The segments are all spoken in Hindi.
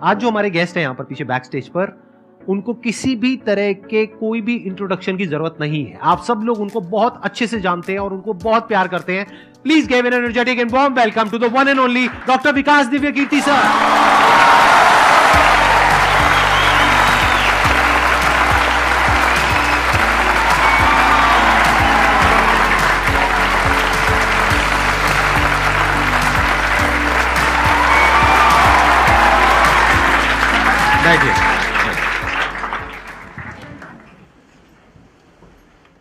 आज जो हमारे गेस्ट हैं यहाँ पर पीछे बैक स्टेज पर, उनको किसी भी तरह के कोई भी इंट्रोडक्शन की जरूरत नहीं है। आप सब लोग उनको बहुत अच्छे से जानते हैं और उनको बहुत प्यार करते हैं। Please give an energetic and warm welcome to the one and only doctor Vikas Divyakirti sir.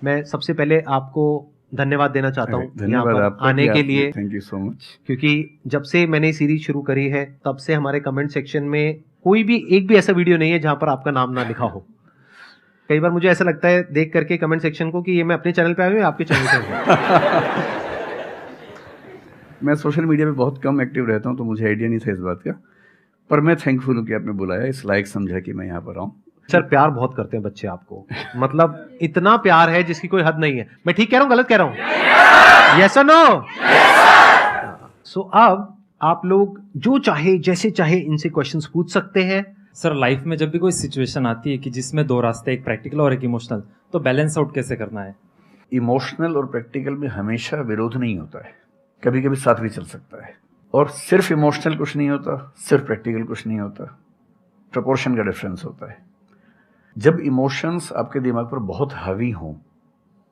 मैं सबसे पहले आपको धन्यवाद देना चाहता हूँ धन्यवाद आपका आने के लिए। Thank you so much. क्योंकि जब से मैंने सीरीज शुरू करी है तब से हमारे कमेंट सेक्शन में कोई भी एक भी ऐसा वीडियो नहीं है जहां पर आपका नाम ना लिखा हो। कई बार मुझे ऐसा लगता है देख करके कमेंट सेक्शन को कि ये मैं अपने चैनल पे आया हूँ या आपके चैनल पे हूँ। मैं सोशल मीडिया पे बहुत कम एक्टिव रहता हूँ तो मुझे आइडिया नहीं था इस बात का, पर मैं थैंकफुल हूँ कि आपने बुलाया, इस लायक समझा कि मैं यहाँ पर आऊँ। सर प्यार बहुत करते हैं बच्चे आपको, मतलब इतना प्यार है जिसकी कोई हद नहीं है। मैं ठीक कह रहा हूँ गलत कह रहा हूँ? यस और नो? सो अब आप लोग जो चाहे जैसे चाहे इनसे क्वेश्चंस पूछ सकते हैं। सर लाइफ में जब भी कोई सिचुएशन आती है कि जिसमें दो रास्ते, एक प्रैक्टिकल और एक इमोशनल, तो बैलेंस आउट कैसे करना है? इमोशनल और प्रैक्टिकल में हमेशा विरोध नहीं होता है, कभी कभी साथ भी चल सकता है। और सिर्फ इमोशनल कुछ नहीं होता, सिर्फ प्रैक्टिकल कुछ नहीं होता, प्रोपोर्शन का डिफरेंस होता है। जब इमोशंस आपके दिमाग पर बहुत हावी हों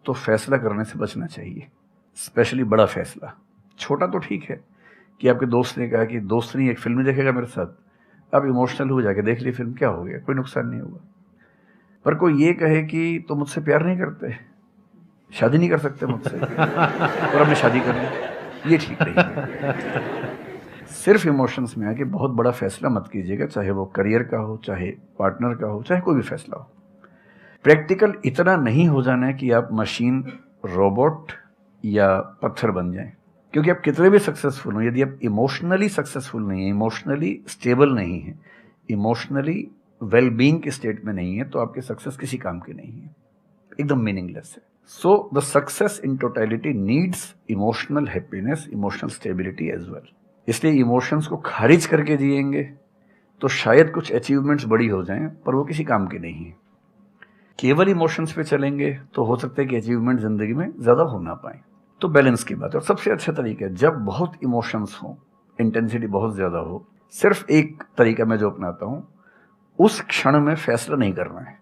तो फैसला करने से बचना चाहिए, स्पेशली बड़ा फैसला। छोटा तो ठीक है कि आपके दोस्त ने कहा कि दोस्त नहीं एक फिल्म नहीं देखेगा मेरे साथ, आप इमोशनल हो जाके देख ली फिल्म, क्या हो गया, कोई नुकसान नहीं होगा। पर कोई ये कहे कि तो मुझसे प्यार नहीं करते, शादी नहीं कर सकते मुझसे और हमने शादी कर ली, ये ठीक नहीं है। सिर्फ इमोशंस में आके बहुत बड़ा फैसला मत कीजिएगा, चाहे वो करियर का हो, चाहे पार्टनर का हो, चाहे कोई भी फैसला हो। प्रैक्टिकल इतना नहीं हो जाना है कि आप मशीन, रोबोट या पत्थर बन जाएं। क्योंकि आप कितने भी सक्सेसफुल हो, यदि आप इमोशनली सक्सेसफुल नहीं है, इमोशनली स्टेबल नहीं है, इमोशनली वेलबींग के स्टेट में नहीं है, तो आपकी सक्सेस किसी काम की नहीं है, एकदम मीनिंगलेस है। So the success in totality needs emotional happiness, emotional stability as well. इसलिए इमोशंस को खारिज करके जिएंगे तो शायद कुछ अचीवमेंट्स बड़ी हो जाएं, पर वो किसी काम की नहीं है। केवल इमोशंस पे चलेंगे तो हो सकता है कि अचीवमेंट जिंदगी में ज्यादा हो ना पाए। तो बैलेंस की बात है। और सबसे अच्छा तरीका है जब बहुत इमोशंस हो, इंटेंसिटी बहुत ज्यादा हो, सिर्फ एक तरीका मैं जो अपनाता हूं, उस क्षण में फैसला नहीं करना है।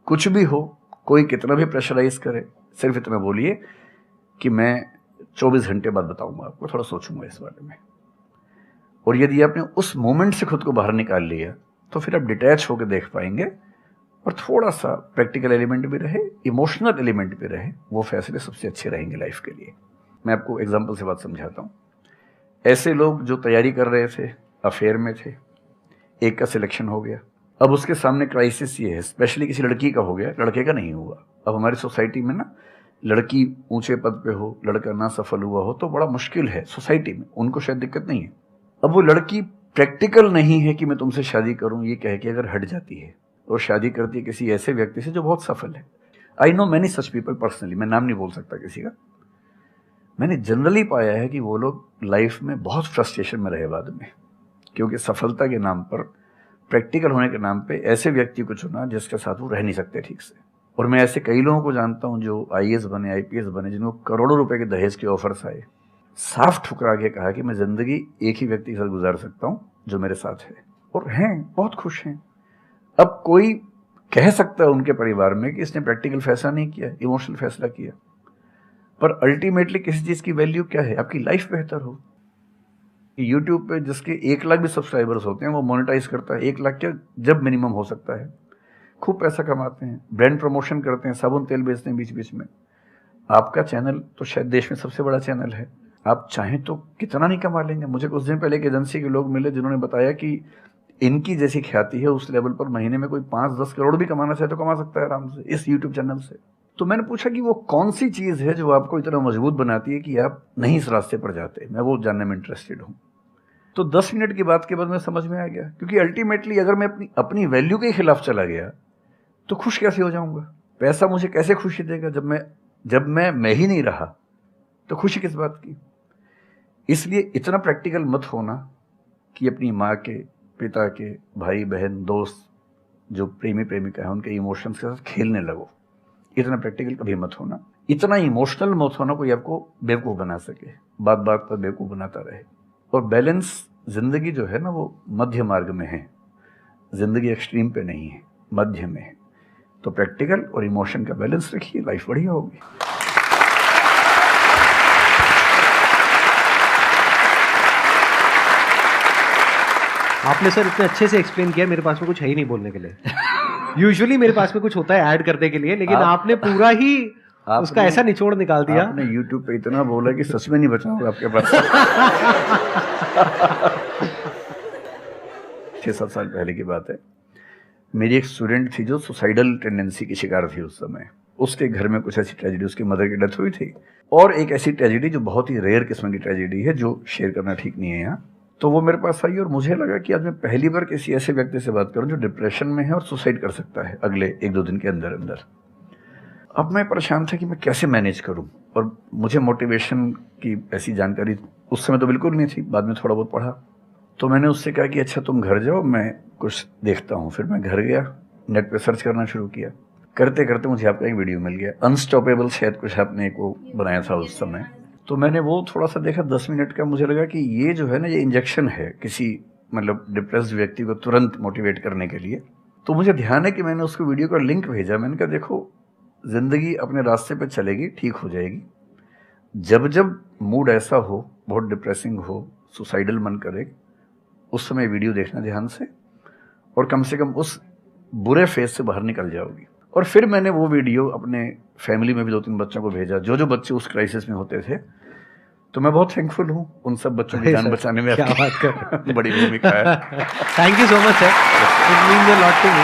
कुछ भी हो, कोई कितना भी प्रेशराइज करे, सिर्फ इतना बोलिए कि मैं 24 घंटे बाद बताऊंगा आपको, थोड़ा सोचूंगा इस बारे में। और यदि आपने उस मोमेंट से खुद को बाहर निकाल लिया तो फिर आप डिटैच होकर देख पाएंगे और थोड़ा सा प्रैक्टिकल एलिमेंट भी रहे, इमोशनल एलिमेंट भी रहे, वो फैसले सबसे अच्छे रहेंगे लाइफ के लिए। मैं आपको एग्जांपल से बात समझाता हूँ। ऐसे लोग जो तैयारी कर रहे थे, अफेयर में थे, एक का सिलेक्शन हो गया, अब उसके सामने क्राइसिस ये है, स्पेशली किसी लड़की का हो गया, लड़के का नहीं हुआ। अब हमारी सोसाइटी में ना, लड़की ऊंचे पद पे हो, लड़का ना सफल हुआ हो तो बड़ा मुश्किल है सोसाइटी में, उनको शायद दिक्कत नहीं है। अब वो लड़की प्रैक्टिकल नहीं है कि मैं तुमसे शादी करूं, ये कह के अगर हट जाती है और शादी करती है किसी ऐसे व्यक्ति से जो बहुत सफल है। I know many such people personally, मैं नाम नहीं बोल सकता किसी का। मैंने जनरली पाया है कि वो लोग लाइफ में बहुत फ्रस्ट्रेशन में रहे बाद में, क्योंकि सफलता के नाम पर, प्रैक्टिकल होने के नाम पे ऐसे व्यक्ति को चुना जिसके साथ वो रह नहीं सकते ठीक से। और मैं ऐसे कई लोगों को जानता हूं जो IAS बने, IPS बने, जिनको करोड़ों रुपए के दहेज के ऑफर्स आए, साफ ठुकरा के कहा कि मैं जिंदगी एक ही व्यक्ति के साथ गुजार सकता हूं जो मेरे साथ है, और हैं, बहुत खुश हैं। अब कोई कह सकता है उनके परिवार में कि इसने प्रैक्टिकल फैसला नहीं किया, इमोशनल फैसला किया, पर अल्टीमेटली किसी चीज की वैल्यू क्या है? आपकी लाइफ बेहतर हो। यूट्यूब पे जिसके 1 लाख भी सब्सक्राइबर्स होते हैं वो मोनेटाइज करता है, 1 लाख क्या जब मिनिमम हो सकता है, खूब पैसा कमाते हैं, ब्रांड प्रमोशन करते हैं, साबुन तेल बेचते हैं बीच बीच में। आपका चैनल तो शायद देश में सबसे बड़ा चैनल है, आप चाहें तो कितना नहीं कमा लेंगे। मुझे कुछ दिन पहले एक एजेंसी के लोग मिले जिन्होंने बताया कि इनकी जैसी ख्याति है उस लेवल पर महीने में कोई 5-10 करोड़ भी कमाना चाहे तो कमा सकता है आराम से इस यूट्यूब चैनल से। तो मैंने पूछा कि वो कौन सी चीज है जो आपको इतना मजबूत बनाती है कि आप नहीं इस रास्ते पर जाते। मैं वो जानने में इंटरेस्टेड हूँ। तो 10 मिनट की बात के बाद मैं समझ में आ गया, क्योंकि अल्टीमेटली अगर मैं अपनी वैल्यू के खिलाफ चला गया तो खुश कैसे हो जाऊंगा? पैसा मुझे कैसे खुशी देगा जब मैं ही नहीं रहा, तो खुशी किस बात की? इसलिए इतना प्रैक्टिकल मत होना कि अपनी माँ के, पिता के, भाई बहन, दोस्त, जो प्रेमी प्रेमिका है, उनके इमोशंस के साथ खेलने लगो। इतना प्रैक्टिकल कभी मत होना, इतना इमोशनल मत होना कोई आपको बेवकूफ़ बना सके, बात बात पर बेवकूफ़ बनाता रहे। और बैलेंस जिंदगी जो है ना, वो मध्य मार्ग में है, जिंदगी एक्सट्रीम पे नहीं है, मध्य में है। तो प्रैक्टिकल और इमोशन का बैलेंस रखिए, लाइफ बढ़िया होगी। आपने सर इतने अच्छे से एक्सप्लेन किया, मेरे पास में कुछ है ही नहीं बोलने के लिए। यूजुअली मेरे पास में कुछ होता है ऐड करने के लिए, लेकिन आपने पूरा ही उसका ऐसा निचोड़ निकाल दिया। आपने YouTube पे इतना बोला कि सच में नहीं बचा होगा आपके पास। 6-7 साल पहले की बात है, मेरी एक स्टूडेंट थी जो सुसाइडल टेंडेंसी की शिकार थी उस समय। उसके घर में कुछ ऐसी ट्रेजेडी, उसकी मदर की डेथ हुई थी, और एक ऐसी ट्रेजेडी जो बहुत ही रेयर किस्म की ट्रेजेडी है, जो शेयर करना ठीक नहीं है यहाँ। तो वो मेरे पास आई और मुझे लगा कि आज मैं पहली बार किसी ऐसे व्यक्ति से बात करूं जो डिप्रेशन में है और सुसाइड कर सकता है अगले 1-2 दिन के अंदर अंदर। अब मैं परेशान था कि मैं कैसे मैनेज करूं, और मुझे मोटिवेशन की ऐसी जानकारी उस समय तो बिल्कुल नहीं थी, बाद में थोड़ा बहुत पढ़ा। तो मैंने उससे कहा कि अच्छा तुम घर जाओ, मैं कुछ देखता हूँ। फिर मैं घर गया, नेट पे सर्च करना शुरू किया। करते करते मुझे आपका एक वीडियो मिल गया, अनस्टॉपेबल, शायद कुछ आपने एक वो बनाया था उस समय। तो मैंने वो थोड़ा सा देखा, 10 मिनट का। मुझे लगा कि ये जो है ना, ये इंजेक्शन है किसी मतलब डिप्रेस्ड व्यक्ति को तुरंत मोटिवेट करने के लिए। तो मुझे ध्यान है कि मैंने उसको वीडियो का लिंक भेजा। मैंने कहा देखो, जिंदगी अपने रास्ते पे चलेगी, ठीक हो जाएगी। जब जब मूड ऐसा हो, बहुत डिप्रेसिंग हो, सुसाइडल मन करे, उस समय वीडियो देखना ध्यान से, और कम से कम उस बुरे फेज से बाहर निकल जाओगी। और फिर मैंने वो वीडियो अपने फैमिली में भी 2-3 बच्चों को भेजा, जो बच्चे उस क्राइसिस में होते थे। तो मैं बहुत थैंकफुल हूँ उन सब बच्चों की जान बचाने में क्या बात कर बड़ी भूमिका है। Thank you so much sir, it means a lot to me.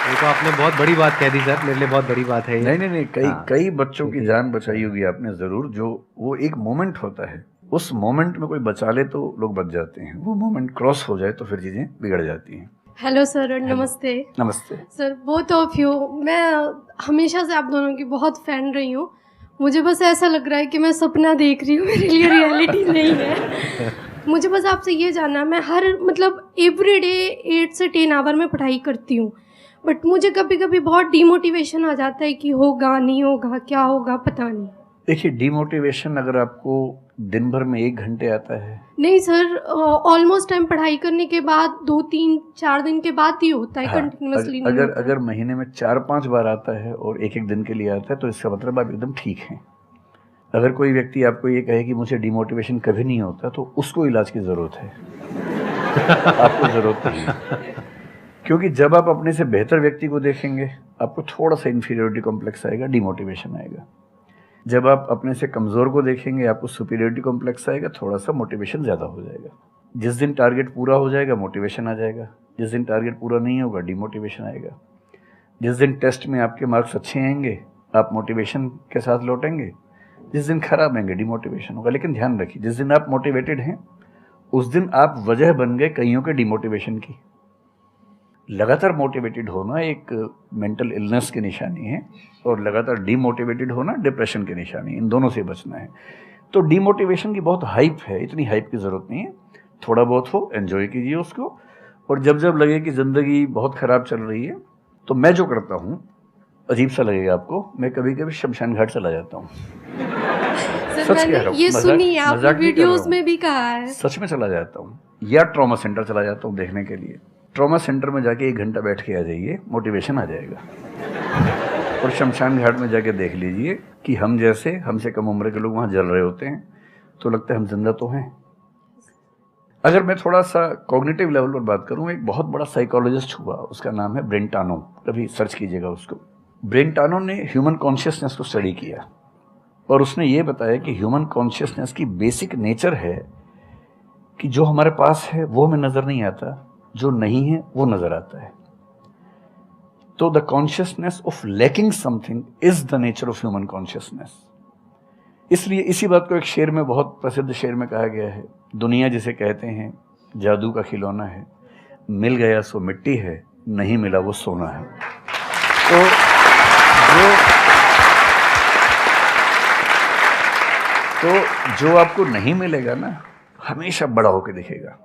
ये तो आपने बहुत बड़ी बात कह दी सर, मेरे लिए बहुत बड़ी बात है ये। नहीं, कई बच्चों की जान बचाई होगी आपने जरूर। जो वो एक मोमेंट होता है, उस मोमेंट में कोई बचा ले तो लोग बच जाते हैं, वो मोमेंट क्रॉस हो जाए तो फिर चीजें बिगड़ जाती हैं। हेलो सर, नमस्ते। नमस्ते सर, बोथ ऑफ यू, मैं हमेशा से आप दोनों की बहुत फैन रही हूँ। मुझे बस ऐसा लग रहा है कि मैं सपना देख रही हूँ, मेरे लिए रियलिटी नहीं है। मुझे बस आपसे ये जानना, मैं हर मतलब एवरी डे 8 से 10 आवर में पढ़ाई करती हूँ, बट मुझे कभी कभी बहुत डिमोटिवेशन आ जाता है कि होगा नहीं होगा, क्या होगा पता नहीं। देखिए, डिमोटिवेशन अगर आपको दिन भर में 1 घंटे आता है। नहीं सर, ऑलमोस्ट टाइम पढ़ाई करने के बाद 2-3-4 दिन के बाद ही होता है, कंटिन्यूअसली नहीं होता। अगर महीने में 4-5 बार आता है और 1-1 दिन के लिए आता है, तो इसका मतलब आप एकदम ठीक हैं। अगर कोई व्यक्ति आपको ये कहे कि मुझे डिमोटिवेशन कभी नहीं होता, तो उसको इलाज की जरूरत है। आपको जरूरत नहीं है, क्योंकि जब आप अपने से बेहतर व्यक्ति को देखेंगे, आपको थोड़ा सा इंफीरियरिटी कॉम्प्लेक्स आएगा, डिमोटिवेशन आएगा। जब आप अपने से कमज़ोर को देखेंगे, आपको सुपीरियरिटी कॉम्प्लेक्स आएगा, थोड़ा सा मोटिवेशन ज़्यादा हो जाएगा। जिस दिन टारगेट पूरा हो जाएगा, मोटिवेशन आ जाएगा। जिस दिन टारगेट पूरा नहीं होगा, डिमोटिवेशन आएगा। जिस दिन टेस्ट में आपके मार्क्स अच्छे आएंगे, आप मोटिवेशन के साथ लौटेंगे। जिस दिन खराब आएंगे, डिमोटिवेशन होगा। लेकिन ध्यान रखिए, जिस दिन आप मोटिवेटेड हैं, उस दिन आप वजह बन गए कईयों के डिमोटिवेशन की। लगातार मोटिवेटेड होना एक मेंटल इलनेस की निशानी है, और लगातार डीमोटिवेटेड होना डिप्रेशन की निशानी है। इन दोनों से बचना है। तो डीमोटिवेशन की बहुत हाइप है, इतनी हाइप की ज़रूरत नहीं है। थोड़ा बहुत हो, एंजॉय कीजिए उसको। और जब जब लगे कि ज़िंदगी बहुत ख़राब चल रही है, तो मैं जो करता हूँ, अजीब सा लगेगा आपको, मैं कभी कभी शमशान घाट चला जाता हूँ। सर, मैंने ये सुनी है, आपने वीडियोस में भी कहा है। सच में चला जाता हूँ, या ट्रॉमा सेंटर चला जाता हूँ देखने के लिए। ट्रॉमा सेंटर में जाके 1 घंटा बैठ के आ जाइए, मोटिवेशन आ जाएगा। और शमशान घाट में जाके देख लीजिए कि हम जैसे हमसे कम उम्र के लोग वहाँ जल रहे होते हैं, तो लगता है हम जिंदा तो हैं। अगर मैं थोड़ा सा कॉग्निटिव लेवल पर बात करूँ, एक बहुत बड़ा साइकोलॉजिस्ट हुआ, उसका नाम है ब्रेंटानो, कभी सर्च कीजिएगा उसको। ब्रेंटानो ने ह्यूमन कॉन्शियसनेस को स्टडी किया, और उसने ये बताया कि ह्यूमन कॉन्शियसनेस की बेसिक नेचर है कि जो हमारे पास है वो हमें नज़र नहीं आता, जो नहीं है वो नज़र आता है। तो the consciousness of lacking something is the nature of human consciousness. इसलिए इसी बात को एक शेर में, बहुत प्रसिद्ध शेर में कहा गया है, दुनिया जिसे कहते हैं जादू का खिलौना है, मिल गया सो मिट्टी है, नहीं मिला वो सोना है। तो जो आपको नहीं मिलेगा ना, हमेशा बड़ा होकर दिखेगा,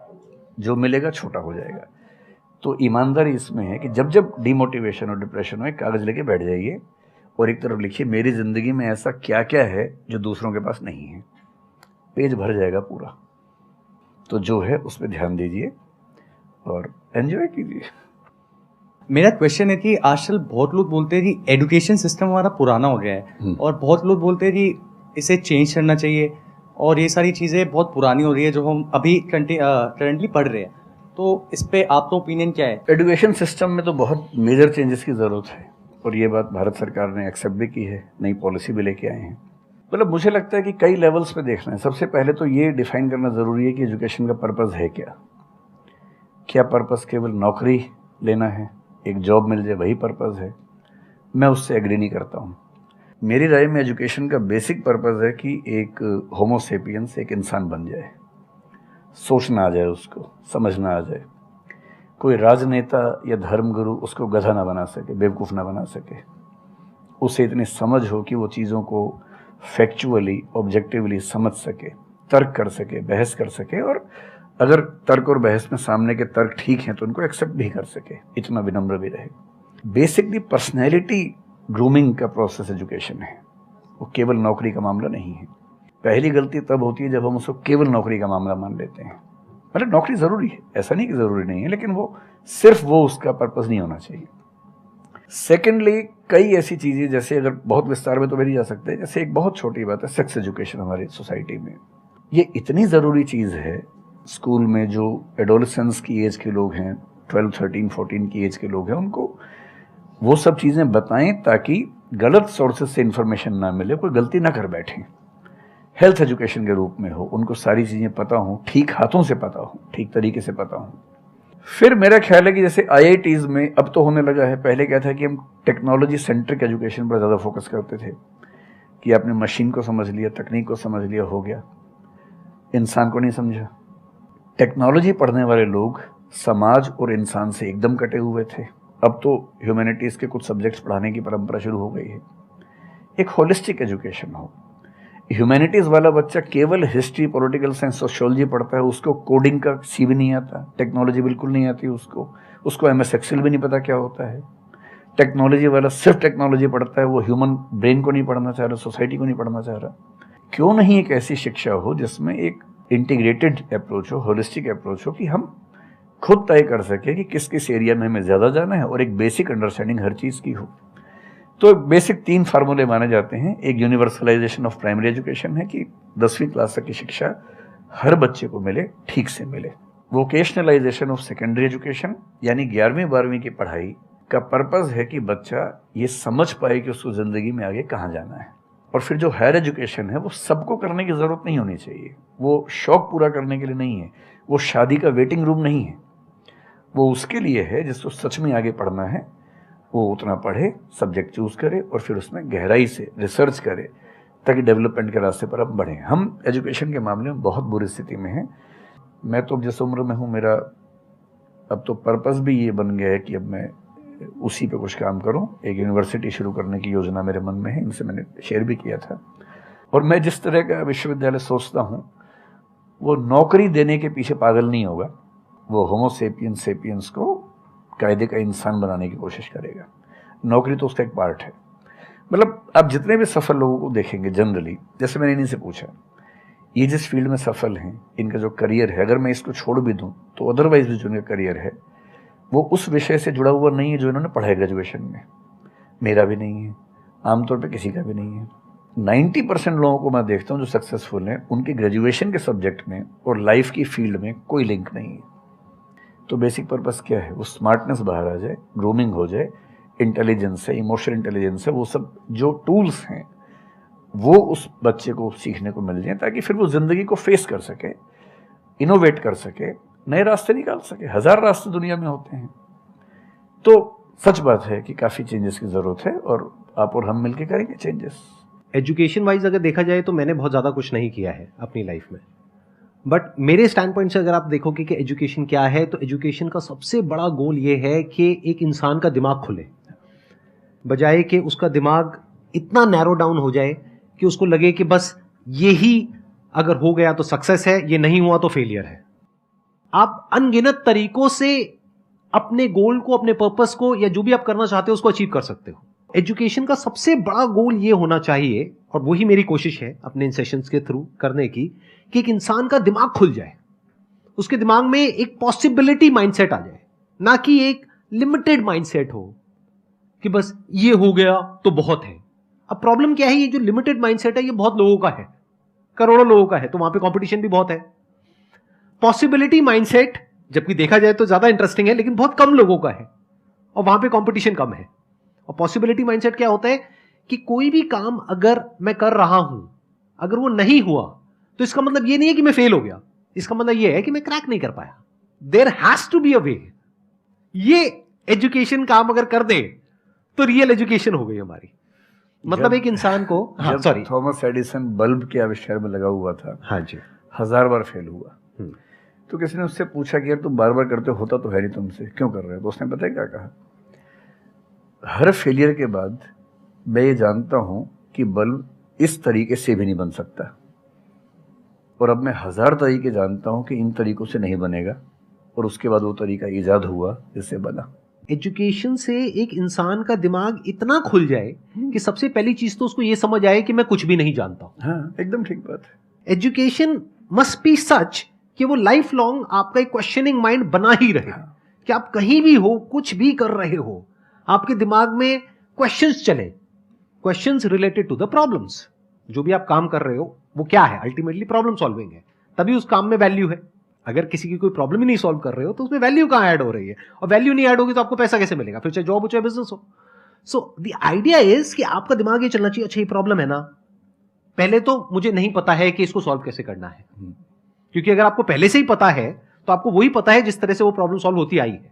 जो मिलेगा छोटा हो जाएगा। तो ईमानदारी इसमें है कि जब जब डिमोटिवेशन और डिप्रेशन हो, एक कागज़ लेके बैठ जाइए और एक तरफ लिखिए मेरी ज़िंदगी में ऐसा क्या क्या है जो दूसरों के पास नहीं है। पेज भर जाएगा पूरा। तो जो है उस पर ध्यान दीजिए और एंजॉय कीजिए। मेरा क्वेश्चन है कि आजकल बहुत लोग बोलते हैं कि एजुकेशन सिस्टम हमारा पुराना हो गया है और बहुत लोग बोलते हैं कि इसे चेंज करना चाहिए और ये सारी चीज़ें बहुत पुरानी हो रही है जो हम अभी करंटली पढ़ रहे हैं। तो इस पे आपका ओपिनियन क्या है? एजुकेशन सिस्टम में तो बहुत मेजर चेंजेस की ज़रूरत है और ये बात भारत सरकार ने एक्सेप्ट भी की है, नई पॉलिसी भी लेके आए हैं। मतलब मुझे लगता है कि कई लेवल्स पे देखना है। सबसे पहले तो ये डिफाइन करना ज़रूरी है कि एजुकेशन का पर्पज़ है क्या। क्या पर्पज़ केवल नौकरी लेना है, एक जॉब मिल जाए, वही पर्पज़ है? मैं उससे एग्री नहीं करता हूँ। मेरी राय में एजुकेशन का बेसिक पर्पज़ है कि एक होमो सेपियंस एक इंसान बन जाए, सोचना आ जाए, उसको समझना आ जाए। कोई राजनेता या धर्मगुरु उसको गधा ना बना सके, बेवकूफ़ ना बना सके। उसे इतनी समझ हो कि वो चीज़ों को फैक्चुअली ऑब्जेक्टिवली समझ सके, तर्क कर सके, बहस कर सके और अगर तर्क और बहस में सामने के तर्क ठीक हैं तो उनको एक्सेप्ट भी कर सके, इतना विनम्र भी रहे। बेसिकली पर्सनैलिटी ग्रूमिंग का प्रोसेस एजुकेशन है, वो केवल नौकरी का मामला नहीं है। पहली गलती तब होती है जब हम उसको केवल नौकरी का मामला मान लेते हैं। मतलब नौकरी ज़रूरी है, ऐसा नहीं कि ज़रूरी नहीं है, लेकिन वो सिर्फ वो उसका पर्पज़ नहीं होना चाहिए। सेकेंडली कई ऐसी चीज़ें, जैसे अगर बहुत विस्तार में तो भी नहीं जा सकते, जैसे एक बहुत छोटी बात है सेक्स एजुकेशन हमारी सोसाइटी में। ये इतनी ज़रूरी चीज़ है। स्कूल में जो एडोलेसेंस की एज के लोग हैं, 12, 13, 14 की एज के लोग हैं, उनको वो सब चीज़ें बताएं ताकि गलत सोर्सेज से इन्फॉर्मेशन ना मिले, कोई गलती ना कर बैठें। हेल्थ एजुकेशन के रूप में हो, उनको सारी चीज़ें पता हों, ठीक हाथों से पता हो, ठीक तरीके से पता हो। फिर मेरा ख्याल है कि जैसे IITs में अब तो होने लगा है, पहले क्या था कि हम टेक्नोलॉजी सेंट्रिक एजुकेशन पर ज़्यादा फोकस करते थे कि आपने मशीन को समझ लिया, तकनीक को समझ लिया, हो गया, इंसान को नहीं समझा। टेक्नोलॉजी पढ़ने वाले लोग समाज और इंसान से एकदम कटे हुए थे। अब तो ह्यूमैनिटीज़ के कुछ सब्जेक्ट्स पढ़ाने की परंपरा शुरू हो गई है। एक होलिस्टिक एजुकेशन हो। ह्यूमैनिटीज़ वाला बच्चा केवल हिस्ट्री, पॉलिटिकल साइंस, सोशियोलॉजी पढ़ता है, उसको कोडिंग का सी भी नहीं आता, टेक्नोलॉजी बिल्कुल नहीं आती उसको MS एक्सेल भी नहीं पता क्या होता है। टेक्नोलॉजी वाला सिर्फ टेक्नोलॉजी पढ़ता है, वो ह्यूमन ब्रेन को नहीं पढ़ना चाह रहा, सोसाइटी को नहीं पढ़ना चाह रहा। क्यों नहीं एक ऐसी शिक्षा हो जिसमें एक इंटीग्रेटेड अप्रोच हो, होलिस्टिक अप्रोच हो, कि हम खुद तय कर सके कि किस किस एरिया में हमें ज़्यादा जाना है और एक बेसिक अंडरस्टैंडिंग हर चीज़ की हो। तो बेसिक 3 फार्मूले माने जाते हैं। एक यूनिवर्सलाइजेशन ऑफ प्राइमरी एजुकेशन है कि 10वीं क्लास तक की शिक्षा हर बच्चे को मिले, ठीक से मिले। वोकेशनलाइजेशन ऑफ सेकेंडरी एजुकेशन, यानी 11वीं 12वीं की पढ़ाई का पर्पज़ है कि बच्चा ये समझ पाए कि उसको ज़िंदगी में आगे कहाँ जाना है। और फिर जो हायर एजुकेशन है वो सबको करने की ज़रूरत नहीं होनी चाहिए, वो शौक पूरा करने के लिए नहीं है, वो शादी का वेटिंग रूम नहीं है, वो उसके लिए है जिसको सच में आगे पढ़ना है, वो उतना पढ़े, सब्जेक्ट चूज़ करे और फिर उसमें गहराई से रिसर्च करे ताकि डेवलपमेंट के रास्ते पर अब बढ़ें। हम एजुकेशन के मामले में बहुत बुरी स्थिति में हैं। मैं तो जिस उम्र में हूँ, मेरा अब तो पर्पज़ भी ये बन गया है कि अब मैं उसी पे कुछ काम करूं। एक यूनिवर्सिटी शुरू करने की योजना मेरे मन में है, इनसे मैंने शेयर भी किया था। और मैं जिस तरह का विश्वविद्यालय सोचता हूं, वो नौकरी देने के पीछे पागल नहीं होगा, वो होमो सेपियंस को कायदे का इंसान बनाने की कोशिश करेगा। नौकरी तो उसका एक पार्ट है। मतलब आप जितने भी सफल लोगों को देखेंगे जनरली, जैसे मैंने इन्हीं से पूछा, ये जिस फील्ड में सफल हैं, इनका जो करियर है, अगर मैं इसको छोड़ भी दूं तो अदरवाइज भी जो इनका करियर है वो उस विषय से जुड़ा हुआ नहीं है जो इन्होंने पढ़ा है ग्रेजुएशन में। मेरा भी नहीं है, आमतौर पे किसी का भी नहीं है। 90% लोगों को मैं देखता हूँ जो सक्सेसफुल हैं, उनके ग्रेजुएशन के सब्जेक्ट में और लाइफ की फील्ड में कोई लिंक नहीं है। तो बेसिक पर्पस क्या है? वो स्मार्टनेस बाहर आ जाए, ग्रूमिंग हो जाए, इंटेलिजेंस है, इमोशनल इंटेलिजेंस है, वो सब जो टूल्स हैं वो उस बच्चे को सीखने को मिल जाए ताकि फिर वो ज़िंदगी को फेस कर सके, इनोवेट कर सके, नए रास्ते निकाल सके। 1000 रास्ते दुनिया में होते हैं। तो सच बात है कि काफ़ी चेंजेस की ज़रूरत है और आप और हम मिलकर करेंगे चेंजेस। एजुकेशन वाइज अगर देखा जाए तो मैंने बहुत ज़्यादा कुछ नहीं किया है अपनी लाइफ में, बट मेरे स्टैंड पॉइंट से अगर आप देखोगे कि एजुकेशन क्या है, तो एजुकेशन का सबसे बड़ा गोल ये है कि एक इंसान का दिमाग खुले, बजाय कि उसका दिमाग इतना नैरो डाउन हो जाए कि उसको लगे कि बस यही अगर हो गया तो सक्सेस है, ये नहीं हुआ तो फेलियर है। आप अनगिनत तरीकों से अपने गोल को, अपने पर्पस को, या जो भी आप करना चाहते हो उसको अचीव कर सकते हो। एजुकेशन का सबसे बड़ा गोल ये होना चाहिए, और वही मेरी कोशिश है अपने इन सेशंस के थ्रू करने की, कि एक इंसान का दिमाग खुल जाए, उसके दिमाग में एक पॉसिबिलिटी माइंडसेट आ जाए, ना कि एक लिमिटेड माइंडसेट हो कि बस ये हो गया तो बहुत है। अब प्रॉब्लम क्या है, ये जो लिमिटेड माइंडसेट है ये बहुत लोगों का है, करोड़ों लोगों का है, तो वहां पे कंपटीशन भी बहुत है। पॉसिबिलिटी माइंडसेट जबकि देखा जाए तो ज्यादा इंटरेस्टिंग है, लेकिन बहुत कम लोगों का है और वहां पे कंपटीशन कम है। और पॉसिबिलिटी माइंडसेट क्या होता है कि कोई भी काम अगर मैं कर रहा हूं, अगर वो नहीं हुआ तो इसका मतलब ये नहीं है कि मैं फेल हो गया, इसका मतलब ये है कि मैं क्रैक नहीं कर पाया। There has to be a way. ये एजुकेशन काम अगर कर दे तो रियल एजुकेशन हो गई हमारी। मतलब एक इंसान को, हाँ सॉरी, थॉमस एडिसन बल्ब के आविष्कार में लगा हुआ था, हाँ जी, 1000 बार फेल हुआ। तो किसी ने उससे पूछा कि यार तुम बार बार करते होता तो है नहीं तुमसे, क्यों कर रहे हो? तो उसने पता है क्या कहा, हर फेलियर के बाद मैं ये जानता हूं कि बल्ब इस तरीके से भी नहीं बन सकता, और अब मैं 1000 तरीके जानता हूं कि इन तरीकों से नहीं बनेगा, और उसके बाद वो तरीका ईजाद हुआ जिससे बना। एजुकेशन से एक इंसान का दिमाग इतना खुल जाए कि सबसे पहली चीज तो उसको ये समझ आए कि मैं कुछ भी नहीं जानता हूं। हाँ, एकदम ठीक बात है। एजुकेशन मस्ट बी सच कि वो लाइफ लॉन्ग आपका एक क्वेश्चनिंग माइंड बना ही रहे, कि आप कहीं भी हो, कुछ भी कर रहे हो, आपके दिमाग में क्वेश्चंस चले, questions related to the problems. जो भी आप काम कर रहे हो वो क्या है, अल्टीमेटली प्रॉब्लम सॉल्विंग है, तभी उस काम में वैल्यू है। अगर किसी की कोई प्रॉब्लम ही नहीं सॉल्व कर रहे हो तो उसमें वैल्यू कहां ऐड हो रही है, और वैल्यू नहीं ऐड होगी तो आपको पैसा कैसे मिलेगा, फिर चाहे जॉब हो चाहे बिजनेस हो। सो द आइडिया इज कि आपका दिमाग ये चलना चाहिए, अच्छा ये प्रॉब्लम है ना, पहले तो मुझे नहीं पता है कि इसको सॉल्व कैसे करना है, क्योंकि अगर आपको पहले से ही पता है तो आपको वही पता है जिस तरह से वो प्रॉब्लम सॉल्व होती आई है।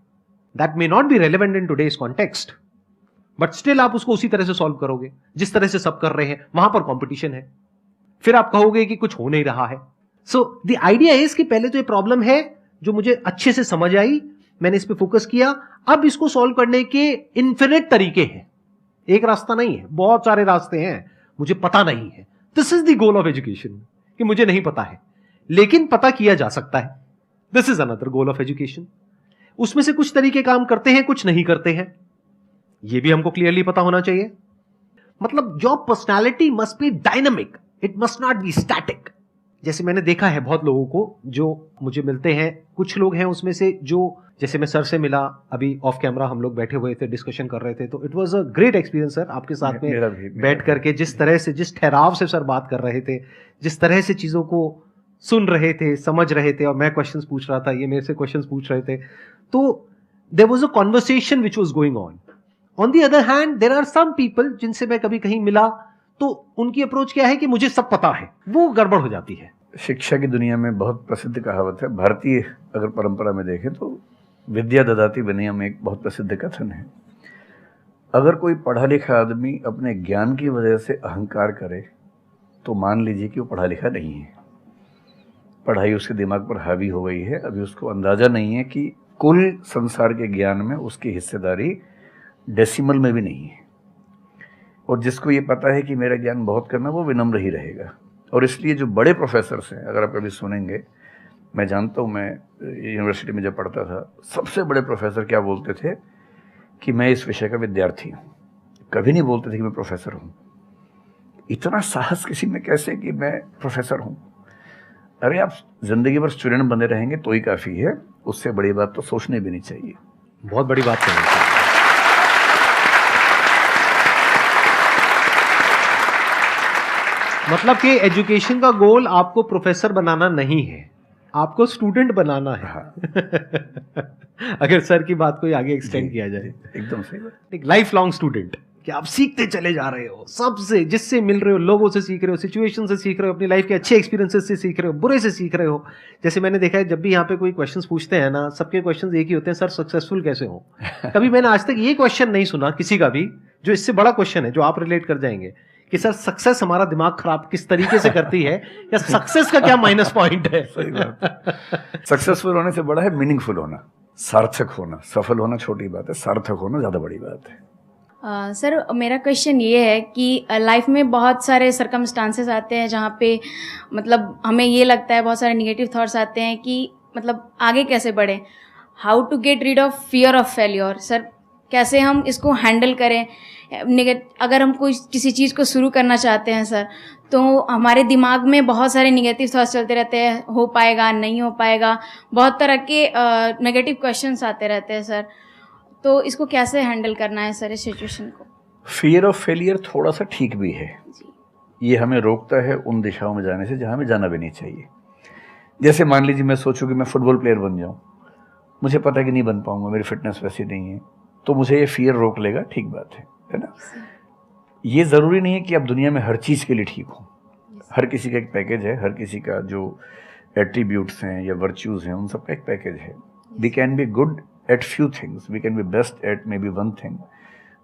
That may not be relevant in today's context, but still आप उसको उसी तरह से सॉल्व करोगे जिस तरह से सब कर रहे हैं। वहां पर कंपटीशन है, फिर आप कहोगे कि कुछ हो नहीं रहा है। सो द आइडिया इज कि पहले तो ये प्रॉब्लम है जो मुझे अच्छे से समझ आई, मैंने इस पे फोकस किया, अब इसको सॉल्व करने के इन्फिनिट तरीके हैं, एक रास्ता नहीं है, बहुत सारे रास्ते हैं, मुझे पता नहीं है। This is the goal of education, कि मुझे नहीं पता है लेकिन पता किया जा सकता है। This is another goal of education. उसमें से कुछ तरीके काम करते हैं, कुछ नहीं करते हैं, यह भी हमको क्लियरली पता होना चाहिए। मतलब your personality must be dynamic, it must not be static. जैसे मैंने देखा है बहुत लोगों को जो मुझे मिलते हैं, कुछ लोग हैं उसमें से जो, जैसे मैं सर से मिला अभी ऑफ कैमरा, हम लोग बैठे हुए थे, डिस्कशन कर रहे थे, तो it was a great experience sir, आपके साथ में बैठ करके जिस तरह से, जिस ठहराव से सर बात कर रहे थे, जिस तरह से चीजों को सुन रहे थे, समझ रहे थे, और मैं क्वेश्चंस पूछ रहा था, ये मेरे से क्वेश्चंस पूछ रहे थे, तो there was a conversation which was going on. On the other hand there are some people जिनसे मैं कभी कहीं मिला तो उनकी अप्रोच क्या है कि मुझे सब पता है, वो गड़बड़ हो जाती है। शिक्षा की दुनिया में बहुत प्रसिद्ध कहावत है, भारतीय अगर परंपरा में देखें तो विद्या ददाति विनयम में एक बहुत प्रसिद्ध कथन है। अगर कोई पढ़ा लिखा आदमी अपने ज्ञान की वजह से अहंकार करे तो मान लीजिए कि वो पढ़ा लिखा नहीं है, पढ़ाई उसके दिमाग पर हावी हो गई है, अभी उसको अंदाजा नहीं है कि कुल संसार के ज्ञान में उसकी हिस्सेदारी डेसिमल में भी नहीं है। और जिसको ये पता है कि मेरा ज्ञान बहुत करना, वो विनम्र ही रहेगा। और इसलिए जो बड़े प्रोफेसर्स हैं, अगर आप कभी सुनेंगे, मैं जानता हूँ, मैं यूनिवर्सिटी में जब पढ़ता था, सबसे बड़े प्रोफेसर क्या बोलते थे कि मैं इस विषय का विद्यार्थी हूँ, कभी नहीं बोलते थे कि मैं प्रोफेसर हूँ। इतना साहस किसी में कैसे कि मैं प्रोफेसर हूँ? अरे आप जिंदगी भर स्टूडेंट बने रहेंगे तो ही काफ़ी है, उससे बड़ी बात तो सोचने भी नहीं चाहिए। बहुत बड़ी बात करनी चाहिए। मतलब कि एजुकेशन का गोल आपको प्रोफेसर बनाना नहीं है, आपको स्टूडेंट बनाना है। अगर सर की बात को आगे एक्सटेंड किया जाए, एकदम सही बात। एक लाइफ लॉन्ग स्टूडेंट, कि आप सीखते चले जा रहे हो, सबसे जिससे मिल रहे हो, लोगों से सीख रहे हो, सिचुएशन से सीख रहे हो, अपनी लाइफ के अच्छे एक्सपीरियंसेस से सीख रहे हो, बुरे से सीख रहे हो। जैसे मैंने देखा है जब भी यहाँ पे कोई क्वेश्चंस पूछते हैं ना, सबके क्वेश्चंस एक ही होते हैं, सर सक्सेसफुल कैसे हो। कभी मैंने आज तक ये क्वेश्चन नहीं सुना किसी का भी जो इससे बड़ा क्वेश्चन है, जो आप रिलेट कर जाएंगे कि सर सक्सेस हमारा दिमाग खराब किस तरीके से करती है, या सक्सेस का क्या माइनस पॉइंट है। सही बात। सक्सेसफुल होने से बड़ा है मीनिंगफुल होना, सार्थक होना। सफल होना छोटी बात है, सार्थक होना ज्यादा बड़ी बात है। सर मेरा क्वेश्चन ये है कि लाइफ में बहुत सारे सर्कमस्टांसेस आते हैं जहाँ पे मतलब हमें ये लगता है, बहुत सारे निगेटिव थॉट्स आते हैं कि मतलब आगे कैसे बढ़े, how to get rid of fear of failure. Sir कैसे हम इसको हैंडल करें, अगर हम कोई किसी चीज़ को शुरू करना चाहते हैं सर, तो हमारे दिमाग में बहुत सारे निगेटिव थॉट्स चलते रहते हैं, हो पाएगा नहीं हो पाएगा, बहुत तरह के नेगेटिव क्वेश्चंस आते रहते हैं सर, तो इसको कैसे हैंडल करना है सर इस सिचुएशन को? फियर ऑफ फेलियर थोड़ा सा ठीक भी है जी। ये हमें रोकता है उन दिशाओं में जाने से जहाँ हमें जाना भी नहीं चाहिए। जैसे मान लीजिए मैं सोचूं कि मैं फुटबॉल प्लेयर बन जाऊं, मुझे पता है कि नहीं बन पाऊंगा, मेरी फिटनेस वैसी नहीं है, तो मुझे ये फियर रोक लेगा, ठीक बात है ना। ये ज़रूरी नहीं है कि आप दुनिया में हर चीज़ के लिए ठीक हो। हर किसी का एक पैकेज है, हर किसी का जो एट्रीब्यूट्स हैं या वर्च्यूज़ हैं उन सब का एक पैकेज है। We can be good at few things, we can be best at maybe one thing,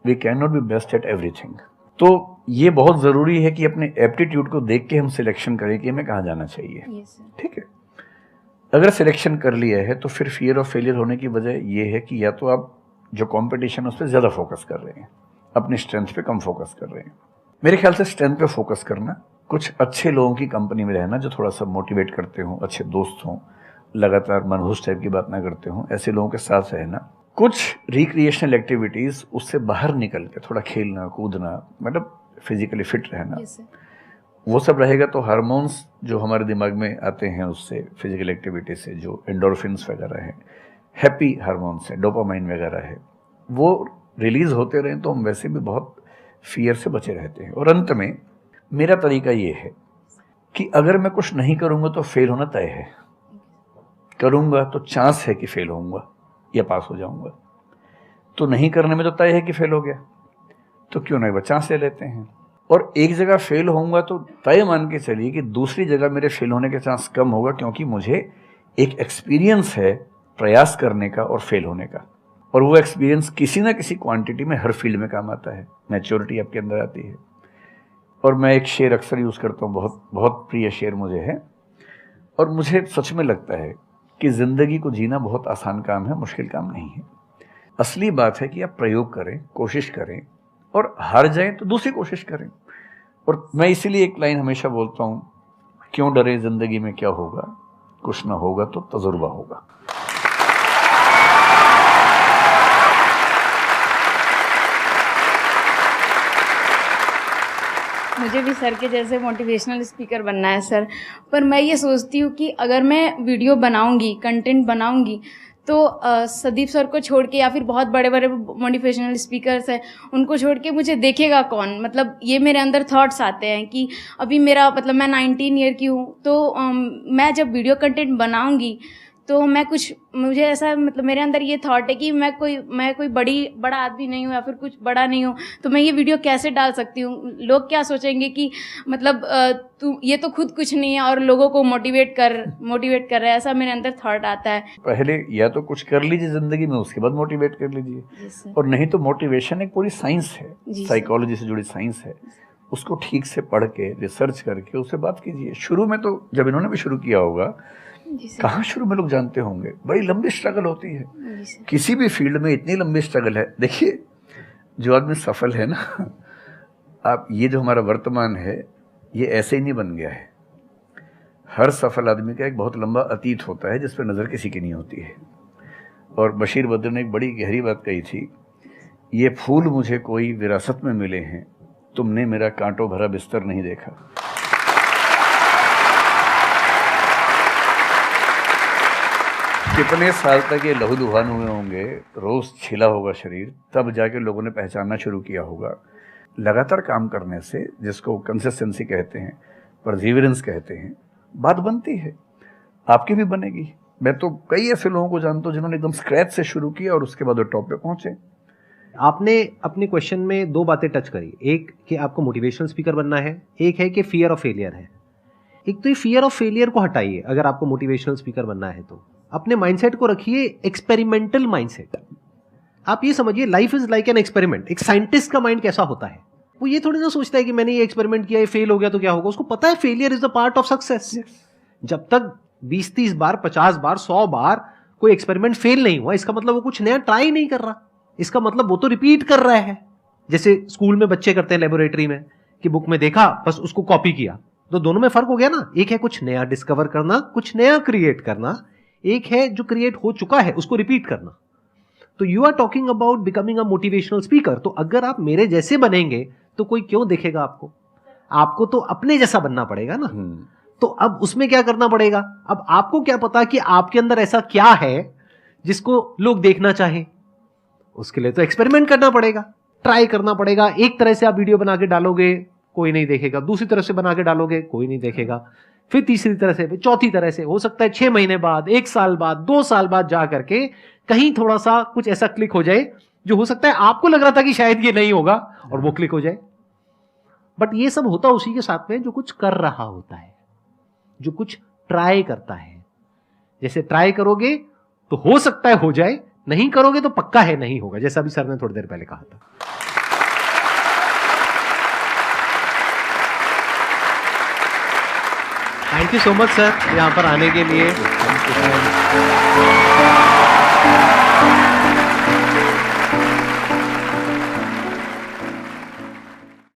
we cannot be best at everything। तो ये बहुत ज़रूरी है कि अपने एप्टीट्यूड को देख के हम सिलेक्शन करें कि हमें कहाँ जाना चाहिए। ठीक है, अगर सिलेक्शन कर लिया है तो फिर फियर ऑफ फेलियर होने की वजह ये है कि या तो आप जो कंपटीशन है उस पर ज़्यादा फोकस कर रहे हैं, अपनी स्ट्रेंथ पे कम फोकस कर रहे हैं। मेरे ख्याल से स्ट्रेंथ पे फोकस करना, कुछ अच्छे लोगों की कंपनी में रहना जो थोड़ा सा मोटिवेट करते हों, अच्छे दोस्त हों, लगातार मनहूस टाइप की बात ना करते हों, ऐसे लोगों के साथ रहना, कुछ रिक्रिएशनल एक्टिविटीज़ उससे बाहर निकल के थोड़ा खेलना कूदना, मतलब फिजिकली फिट रहना, वो सब रहेगा तो हार्मोन्स जो हमारे दिमाग में आते हैं उससे, फिजिकल एक्टिविटी से, जो एंडोर्फिन्स वगैरह हैं, हैप्पी हार्मोन्स है, डोपामाइन वगैरह है, वो रिलीज होते रहें तो हम वैसे भी बहुत फियर से बचे रहते हैं। और अंत में मेरा तरीका ये है कि अगर मैं कुछ नहीं करूँगा तो फेल होना तय है, करूँगा तो चांस है कि फेल होऊंगा या पास हो जाऊंगा, तो नहीं करने में तो तय है कि फेल हो गया, तो क्यों ना एक बार चांस ले लेते हैं। और एक जगह फेल होऊंगा तो तय मान के चलिए कि दूसरी जगह मेरे फेल होने के चांस कम होगा, क्योंकि मुझे एक एक्सपीरियंस है प्रयास करने का और फेल होने का, और वो एक्सपीरियंस किसी ना किसी क्वांटिटी में हर फील्ड में काम आता है, मैच्योरिटी आपके अंदर आती है। और मैं एक शेर अक्सर यूज़ करता हूँ, बहुत बहुत प्रिय शेर मुझे है, और मुझे सच में लगता है कि ज़िंदगी को जीना बहुत आसान काम है, मुश्किल काम नहीं है। असली बात है कि आप प्रयोग करें, कोशिश करें, और हार जाएं तो दूसरी कोशिश करें। और मैं इसीलिए एक लाइन हमेशा बोलता हूँ, क्यों डरे ज़िंदगी में क्या होगा, कुछ ना होगा तो तजुर्बा होगा। मुझे भी सर के जैसे मोटिवेशनल स्पीकर बनना है सर, पर मैं ये सोचती हूँ कि अगर मैं वीडियो बनाऊँगी, कंटेंट बनाऊँगी, तो संदीप सर को छोड़ के या फिर बहुत बड़े बड़े मोटिवेशनल स्पीकर्स हैं उनको छोड़ के मुझे देखेगा कौन। मतलब ये मेरे अंदर थॉट्स आते हैं कि अभी मेरा मतलब मैं 19 ईयर की हूँ, तो मैं जब वीडियो कंटेंट बनाऊँगी तो मुझे ऐसा मतलब मेरे अंदर ये थॉट है कि मैं कोई बड़ा आदमी नहीं हूँ या फिर कुछ बड़ा नहीं हूँ, तो मैं ये वीडियो कैसे डाल सकती हूँ, लोग क्या सोचेंगे कि मतलब तू ये तो खुद कुछ नहीं है और लोगों को मोटिवेट कर रहा है, ऐसा मेरे अंदर थॉट आता है। पहले या तो कुछ कर लीजिए जिंदगी में, उसके बाद मोटिवेट कर लीजिए, और नहीं तो मोटिवेशन एक पूरी साइंस है, साइकोलॉजी से जुड़ी साइंस है, उसको ठीक से पढ़ के रिसर्च करके उससे बात कीजिए। शुरू में तो जब इन्होंने भी शुरू किया होगा, कहाँ शुरू में लोग जानते होंगे, बड़ी लंबी स्ट्रगल होती है, किसी भी फील्ड में इतनी लंबी स्ट्रगल है। देखिए जो आदमी सफल है ना, आप ये जो हमारा वर्तमान है ये ऐसे ही नहीं बन गया है। हर सफल आदमी का एक बहुत लंबा अतीत होता है जिस पर नज़र किसी की नहीं होती है। और बशीर बद्र ने एक बड़ी गहरी बात कही थी, ये फूल मुझे कोई विरासत में मिले हैं, तुमने मेरा कांटों भरा बिस्तर नहीं देखा। कितने साल तक ये लहूलुहान हुए होंगे, रोज छिला होगा शरीर, तब जाके लोगों ने पहचानना शुरू किया होगा। लगातार काम करने से, जिसको कंसिस्टेंसी कहते हैं, परसिवियरेंस कहते हैं, बात बनती है, आपकी भी बनेगी। मैं तो कई ऐसे लोगों को जानता हूँ जिन्होंने एकदम स्क्रैच से शुरू किया और उसके बाद वो टॉप पे पहुंचे। आपने अपने क्वेश्चन में दो बातें टच करी, एक कि आपको मोटिवेशनल स्पीकर बनना है, एक है कि फियर ऑफ फेलियर है। एक तो ये फियर ऑफ फेलियर को हटाइए, अगर आपको मोटिवेशनल स्पीकर बनना है तो अपने माइंडसेट को रखिए एक्सपेरिमेंटल माइंडसेट। आप ये समझिए life is like an experiment. एक साइंटिस्ट का माइंड कैसा होता है, वो ये थोड़ी ना सोचता है कि मैंने ये एक्सपेरिमेंट किया, ये फेल हो गया तो क्या होगा। उसको पता है failure is the part of success. जब तक 20-30 बार, 50 बार, 100 बार कोई एक्सपेरिमेंट फेल नहीं हुआ, इसका मतलब वो कुछ नया ट्राई नहीं कर रहा, इसका मतलब वो तो रिपीट कर रहा है। जैसे स्कूल में बच्चे करते हैं लेबोरेटरी में कि बुक में देखा बस उसको कॉपी किया, तो दोनों में फर्क हो गया ना। एक है कुछ नया डिस्कवर करना, कुछ नया क्रिएट करना, एक है जो क्रिएट हो चुका है उसको रिपीट करना। तो you are talking about becoming a motivational speaker. तो अगर आप मेरे जैसे बनेंगे तो कोई क्यों देखेगा आपको? आपको तो अपने जैसा बनना पड़ेगा ना। तो अब उसमें क्या करना पड़ेगा? अब आपको क्या पता कि आपके अंदर ऐसा क्या है जिसको लोग देखना चाहें? उसके लिए तो एक्सपेरिमेंट करना पड़ेगा, ट्राई करना पड़ेगा। एक तरह से आप वीडियो बना के डालोगे, कोई नहीं देखेगा। दूसरी तरह से बना के डालोगे, कोई नहीं देखेगा। फिर तीसरी तरह से, फिर चौथी तरह से। हो सकता है 6 महीने बाद, 1 साल बाद, 2 साल बाद जा करके कहीं थोड़ा सा कुछ ऐसा क्लिक हो जाए जो हो सकता है आपको लग रहा था कि शायद ये नहीं होगा और वो क्लिक हो जाए। बट ये सब होता उसी के साथ में जो कुछ कर रहा होता है, जो कुछ ट्राई करता है। जैसे ट्राई करोगे तो हो सकता है हो जाए, नहीं करोगे तो पक्का है नहीं होगा, जैसा भी सर ने थोड़ी देर पहले कहा था। Thank you so much sir, यहां पर आने के लिए।